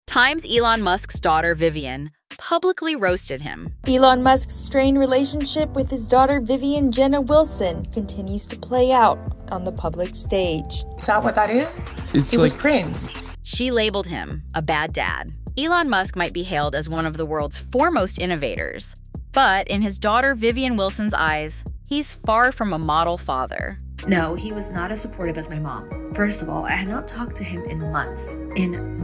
times Elon Musk's daughter Vivian publicly roasted him. Elon Musk's strained relationship with his daughter Vivian Jenna Wilson continues to play out on the public stage. Is that what that is? It was cringe. She labeled him a bad dad. Elon Musk might be hailed as one of the world's foremost innovators, but in his daughter Vivian Wilson's eyes, he's far from a model father. No, he was not as supportive as my mom. First of all, I had not talked to him in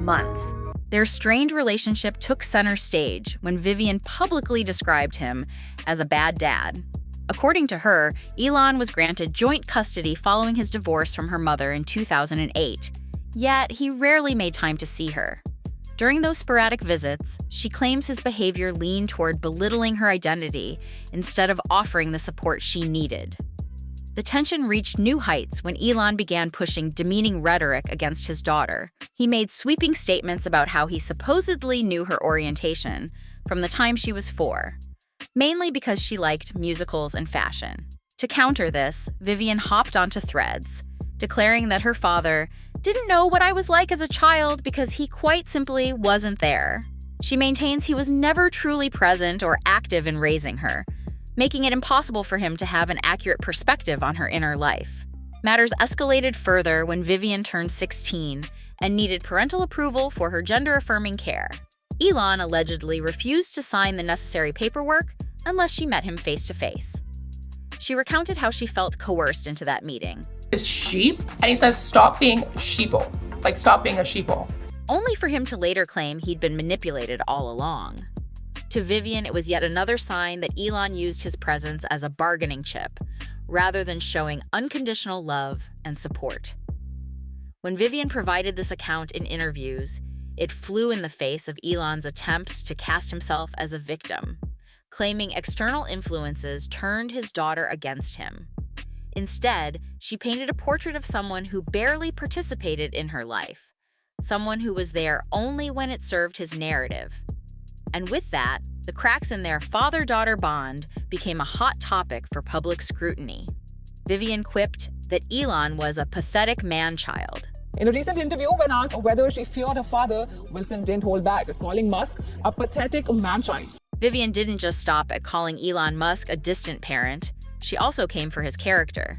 months. Their strained relationship took center stage when Vivian publicly described him as a bad dad. According to her, Elon was granted joint custody following his divorce from her mother in 2008, yet he rarely made time to see her. During those sporadic visits, she claims his behavior leaned toward belittling her identity instead of offering the support she needed. The tension reached new heights when Elon began pushing demeaning rhetoric against his daughter. He made sweeping statements about how he supposedly knew her orientation from the time she was 4, mainly because she liked musicals and fashion. To counter this, Vivian hopped onto Threads, declaring that her father didn't know what I was like as a child because he quite simply wasn't there. She maintains he was never truly present or active in raising her, making it impossible for him to have an accurate perspective on her inner life. Matters escalated further when Vivian turned 16 and needed parental approval for her gender-affirming care. Elon allegedly refused to sign the necessary paperwork unless she met him face-to-face. She recounted how she felt coerced into that meeting. Is sheep? And he says, stop being sheeple. Like, stop being a sheeple. Only for him to later claim he'd been manipulated all along. To Vivian, it was yet another sign that Elon used his presence as a bargaining chip, rather than showing unconditional love and support. When Vivian provided this account in interviews, it flew in the face of Elon's attempts to cast himself as a victim, claiming external influences turned his daughter against him. Instead, she painted a portrait of someone who barely participated in her life, someone who was there only when it served his narrative. And with that, the cracks in their father-daughter bond became a hot topic for public scrutiny. Vivian quipped that Elon was a pathetic man-child. In a recent interview, when asked whether she feared her father, Wilson didn't hold back, calling Musk a pathetic man-child. Vivian didn't just stop at calling Elon Musk a distant parent. She also came for his character.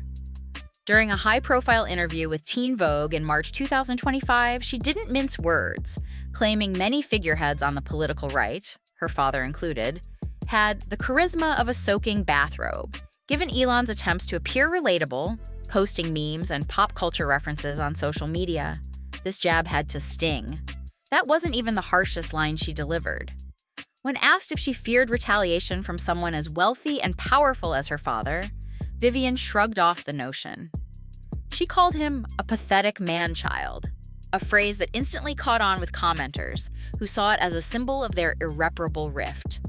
During a high-profile interview with Teen Vogue in March 2025, she didn't mince words, claiming many figureheads on the political right, her father included, had the charisma of a soaking bathrobe. Given Elon's attempts to appear relatable, posting memes and pop culture references on social media, this jab had to sting. That wasn't even the harshest line she delivered. When asked if she feared retaliation from someone as wealthy and powerful as her father, Vivian shrugged off the notion. She called him a pathetic man-child, a phrase that instantly caught on with commenters who saw it as a symbol of their irreparable rift.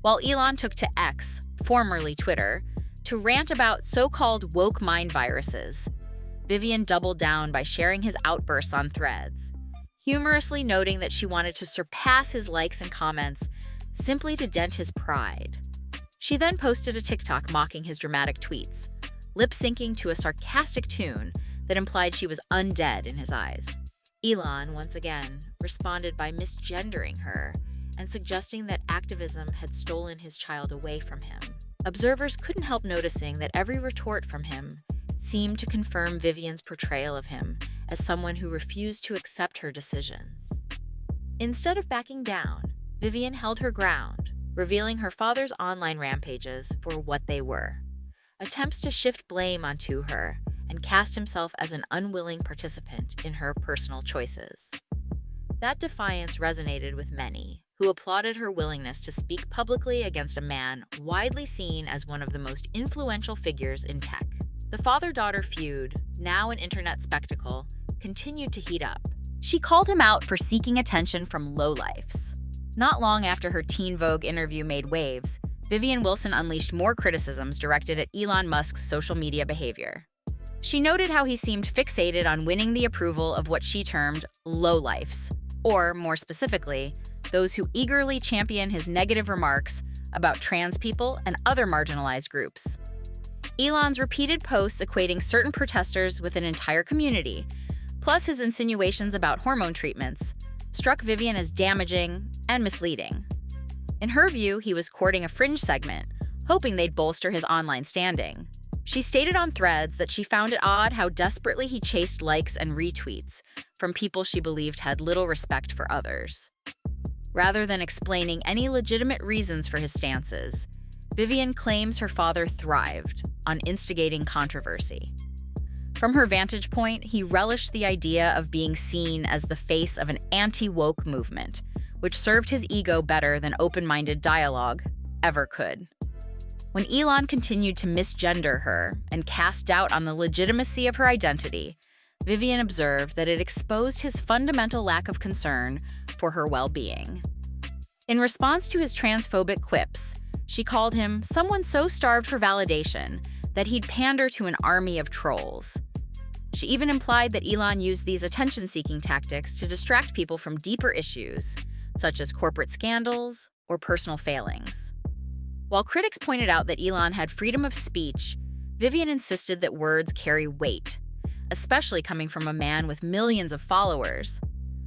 While Elon took to X, formerly Twitter, to rant about so-called woke mind viruses, Vivian doubled down by sharing his outbursts on Threads, humorously noting that she wanted to surpass his likes and comments simply to dent his pride. She then posted a TikTok mocking his dramatic tweets, lip-syncing to a sarcastic tune that implied she was undead in his eyes. Elon, once again, responded by misgendering her and suggesting that activism had stolen his child away from him. Observers couldn't help noticing that every retort from him seemed to confirm Vivian's portrayal of him as someone who refused to accept her decisions. Instead of backing down, Vivian held her ground, revealing her father's online rampages for what they were: attempts to shift blame onto her and cast himself as an unwilling participant in her personal choices. That defiance resonated with many, who applauded her willingness to speak publicly against a man widely seen as one of the most influential figures in tech. The father-daughter feud, now an internet spectacle, continued to heat up. She called him out for seeking attention from lowlifes. Not long after her Teen Vogue interview made waves, Vivian Wilson unleashed more criticisms directed at Elon Musk's social media behavior. She noted how he seemed fixated on winning the approval of what she termed lowlifes, or, more specifically, those who eagerly champion his negative remarks about trans people and other marginalized groups. Elon's repeated posts equating certain protesters with an entire community, plus his insinuations about hormone treatments, struck Vivian as damaging and misleading. In her view, he was courting a fringe segment, hoping they'd bolster his online standing. She stated on Threads that she found it odd how desperately he chased likes and retweets from people she believed had little respect for others. Rather than explaining any legitimate reasons for his stances, Vivian claims her father thrived on instigating controversy. From her vantage point, he relished the idea of being seen as the face of an anti-woke movement, which served his ego better than open-minded dialogue ever could. When Elon continued to misgender her and cast doubt on the legitimacy of her identity, Vivian observed that it exposed his fundamental lack of concern for her well-being. In response to his transphobic quips, she called him someone so starved for validation that he'd pander to an army of trolls. She even implied that Elon used these attention-seeking tactics to distract people from deeper issues, such as corporate scandals or personal failings. While critics pointed out that Elon had freedom of speech, Vivian insisted that words carry weight, especially coming from a man with millions of followers.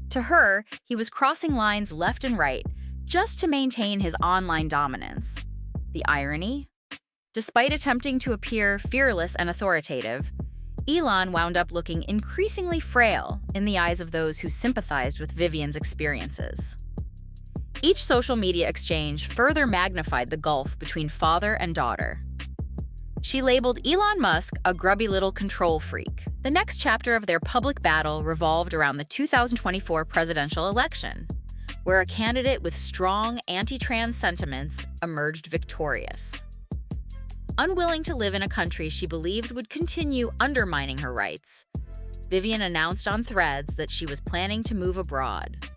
To her, he was crossing lines left and right just to maintain his online dominance. The irony? Despite attempting to appear fearless and authoritative, Elon wound up looking increasingly frail in the eyes of those who sympathized with Vivian's experiences. Each social media exchange further magnified the gulf between father and daughter. She labeled Elon Musk a grubby little control freak. The next chapter of their public battle revolved around the 2024 presidential election, where a candidate with strong anti-trans sentiments emerged victorious. Unwilling to live in a country she believed would continue undermining her rights, Vivian announced on Threads that she was planning to move abroad.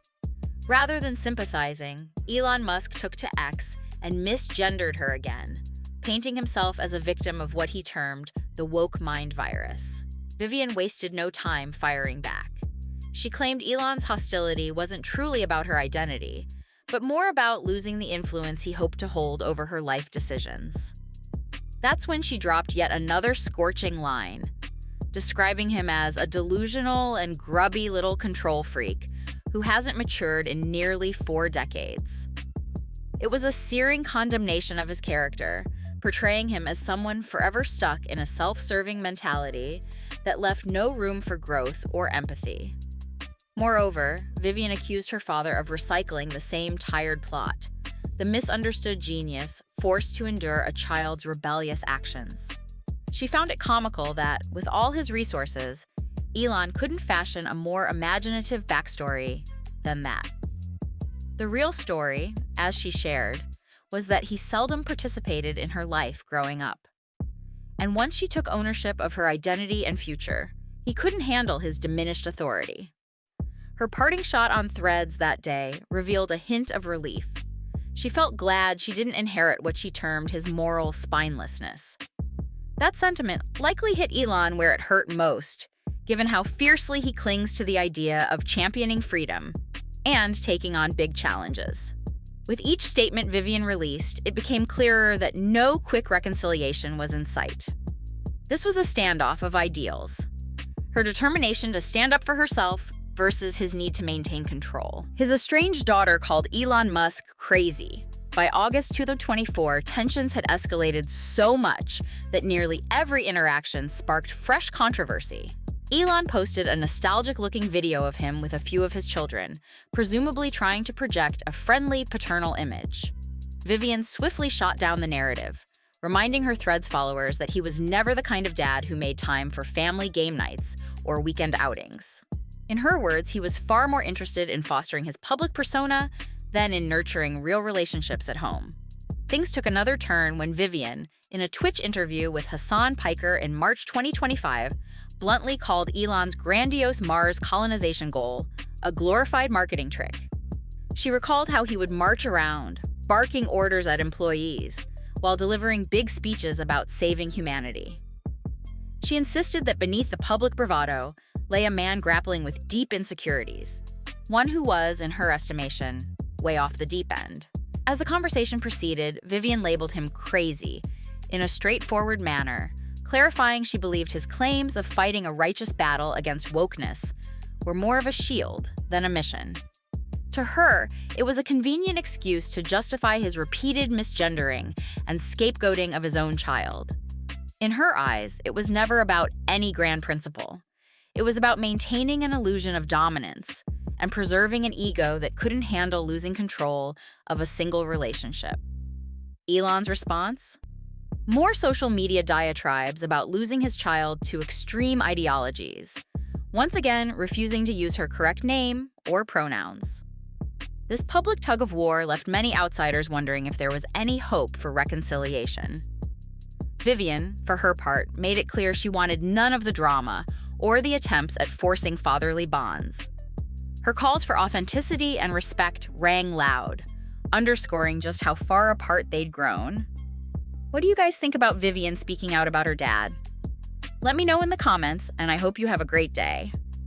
Rather than sympathizing, Elon Musk took to X and misgendered her again, painting himself as a victim of what he termed the woke mind virus. Vivian wasted no time firing back. She claimed Elon's hostility wasn't truly about her identity, but more about losing the influence he hoped to hold over her life decisions. That's when she dropped yet another scorching line, describing him as a delusional and grubby little control freak who hasn't matured in nearly 4 decades. It was a searing condemnation of his character, portraying him as someone forever stuck in a self-serving mentality that left no room for growth or empathy. Moreover, Vivian accused her father of recycling the same tired plot, the misunderstood genius forced to endure a child's rebellious actions. She found it comical that, with all his resources, Elon couldn't fashion a more imaginative backstory than that. The real story, as she shared, was that he seldom participated in her life growing up. And once she took ownership of her identity and future, he couldn't handle his diminished authority. Her parting shot on Threads that day revealed a hint of relief. She felt glad she didn't inherit what she termed his moral spinelessness. That sentiment likely hit Elon where it hurt most, given how fiercely he clings to the idea of championing freedom and taking on big challenges. With each statement Vivian released, it became clearer that no quick reconciliation was in sight. This was a standoff of ideals. Her determination to stand up for herself versus his need to maintain control. His estranged daughter called Elon Musk crazy. By August 2024, tensions had escalated so much that nearly every interaction sparked fresh controversy. Elon posted a nostalgic-looking video of him with a few of his children, presumably trying to project a friendly paternal image. Vivian swiftly shot down the narrative, reminding her Threads followers that he was never the kind of dad who made time for family game nights or weekend outings. In her words, he was far more interested in fostering his public persona than in nurturing real relationships at home. Things took another turn when Vivian, in a Twitch interview with Hassan Piker in March 2025, bluntly called Elon's grandiose Mars colonization goal a glorified marketing trick. She recalled how he would march around, barking orders at employees, while delivering big speeches about saving humanity. She insisted that beneath the public bravado lay a man grappling with deep insecurities, one who was, in her estimation, way off the deep end. As the conversation proceeded, Vivian labeled him crazy in a straightforward manner, clarifying she believed his claims of fighting a righteous battle against wokeness were more of a shield than a mission. To her, it was a convenient excuse to justify his repeated misgendering and scapegoating of his own child. In her eyes, it was never about any grand principle. It was about maintaining an illusion of dominance and preserving an ego that couldn't handle losing control of a single relationship. Elon's response? More social media diatribes about losing his child to extreme ideologies, once again refusing to use her correct name or pronouns. This public tug-of-war left many outsiders wondering if there was any hope for reconciliation. Vivian, for her part, made it clear she wanted none of the drama or the attempts at forcing fatherly bonds. Her calls for authenticity and respect rang loud, underscoring just how far apart they'd grown. What do you guys think about Vivian speaking out about her dad? Let me know in the comments, and I hope you have a great day.